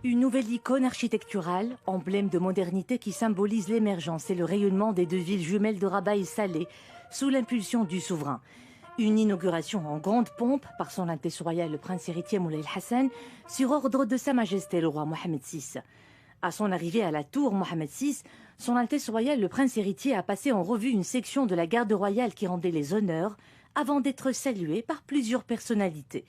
Une nouvelle icône architecturale, emblème de modernité qui symbolise l'émergence et le rayonnement des deux villes jumelles de Rabat et Salé, sous l'impulsion du souverain. Une inauguration en grande pompe par son Altesse royale le prince héritier Moulay Hassan, sur ordre de Sa Majesté le roi Mohamed VI. À son arrivée à la tour Mohamed VI, son Altesse royale le prince héritier a passé en revue une section de la garde royale qui rendait les honneurs, avant d'être salué par plusieurs personnalités.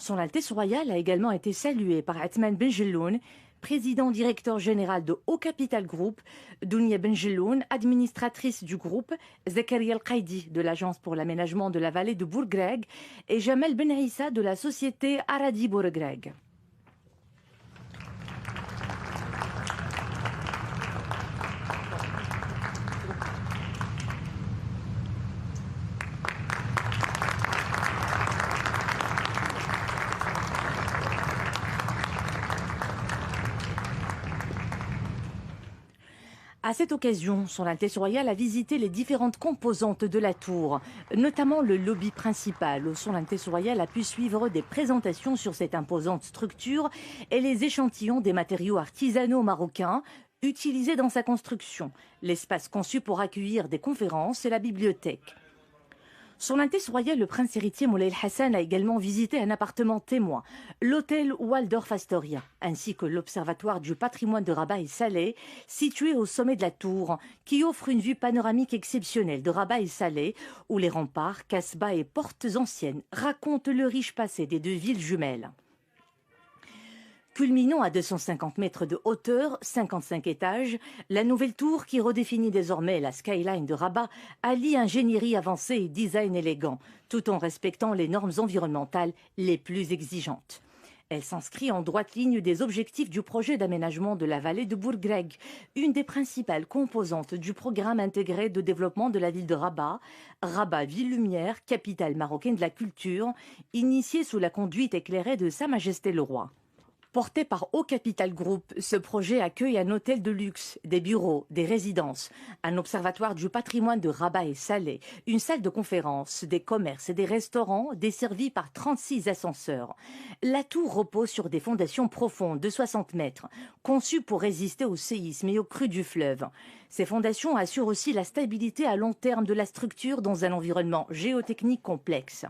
Son Altesse royale a également été saluée par Athman Ben Jelloun, président directeur général de Haut Capital Group, Dounia Ben Jelloun, administratrice du groupe, Zakaria El-Qaidi de l'Agence pour l'aménagement de la vallée de Bourgreg et Jamel Ben Issa de la société Aradi Bourgreg. À cette occasion, son Altesse royale a visité les différentes composantes de la tour, notamment le lobby principal, où son Altesse royale a pu suivre des présentations sur cette imposante structure et les échantillons des matériaux artisanaux marocains utilisés dans sa construction, l'espace conçu pour accueillir des conférences et la bibliothèque. Son Altesse royale le prince héritier Moulay Hassan a également visité un appartement témoin, l'hôtel Waldorf Astoria, ainsi que l'observatoire du patrimoine de Rabat et Salé, situé au sommet de la tour, qui offre une vue panoramique exceptionnelle de Rabat et Salé, où les remparts, casbahs et portes anciennes racontent le riche passé des deux villes jumelles. Culminant à 250 mètres de hauteur, 55 étages, la nouvelle tour qui redéfinit désormais la skyline de Rabat allie ingénierie avancée et design élégant, tout en respectant les normes environnementales les plus exigeantes. Elle s'inscrit en droite ligne des objectifs du projet d'aménagement de la vallée de Bourgreg, une des principales composantes du programme intégré de développement de la ville de Rabat, Rabat Ville Lumière, capitale marocaine de la culture, initiée sous la conduite éclairée de Sa Majesté le Roi. Porté par Haut Capital Group, ce projet accueille un hôtel de luxe, des bureaux, des résidences, un observatoire du patrimoine de Rabat et Salé, une salle de conférence, des commerces et des restaurants desservis par 36 ascenseurs. La tour repose sur des fondations profondes de 60 mètres, conçues pour résister au séisme et aux crues du fleuve. Ces fondations assurent aussi la stabilité à long terme de la structure dans un environnement géotechnique complexe.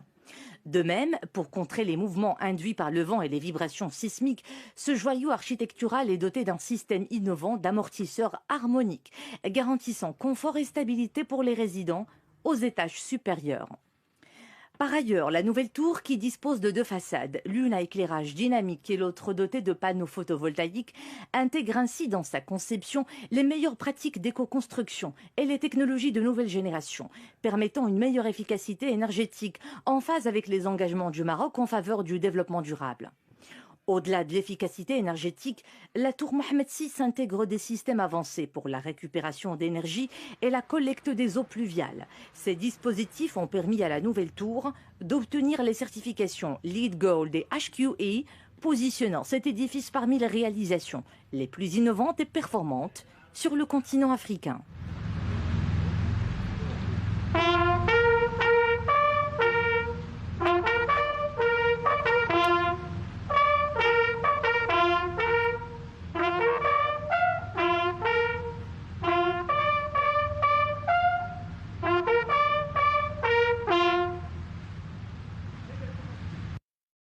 De même, pour contrer les mouvements induits par le vent et les vibrations sismiques, ce joyau architectural est doté d'un système innovant d'amortisseurs harmoniques, garantissant confort et stabilité pour les résidents aux étages supérieurs. Par ailleurs, la nouvelle tour, qui dispose de deux façades, l'une à éclairage dynamique et l'autre dotée de panneaux photovoltaïques, intègre ainsi dans sa conception les meilleures pratiques d'éco-construction et les technologies de nouvelle génération, permettant une meilleure efficacité énergétique en phase avec les engagements du Maroc en faveur du développement durable. Au-delà de l'efficacité énergétique, la tour Mohamed VI intègre des systèmes avancés pour la récupération d'énergie et la collecte des eaux pluviales. Ces dispositifs ont permis à la nouvelle tour d'obtenir les certifications LEED Gold et HQE, positionnant cet édifice parmi les réalisations les plus innovantes et performantes sur le continent africain.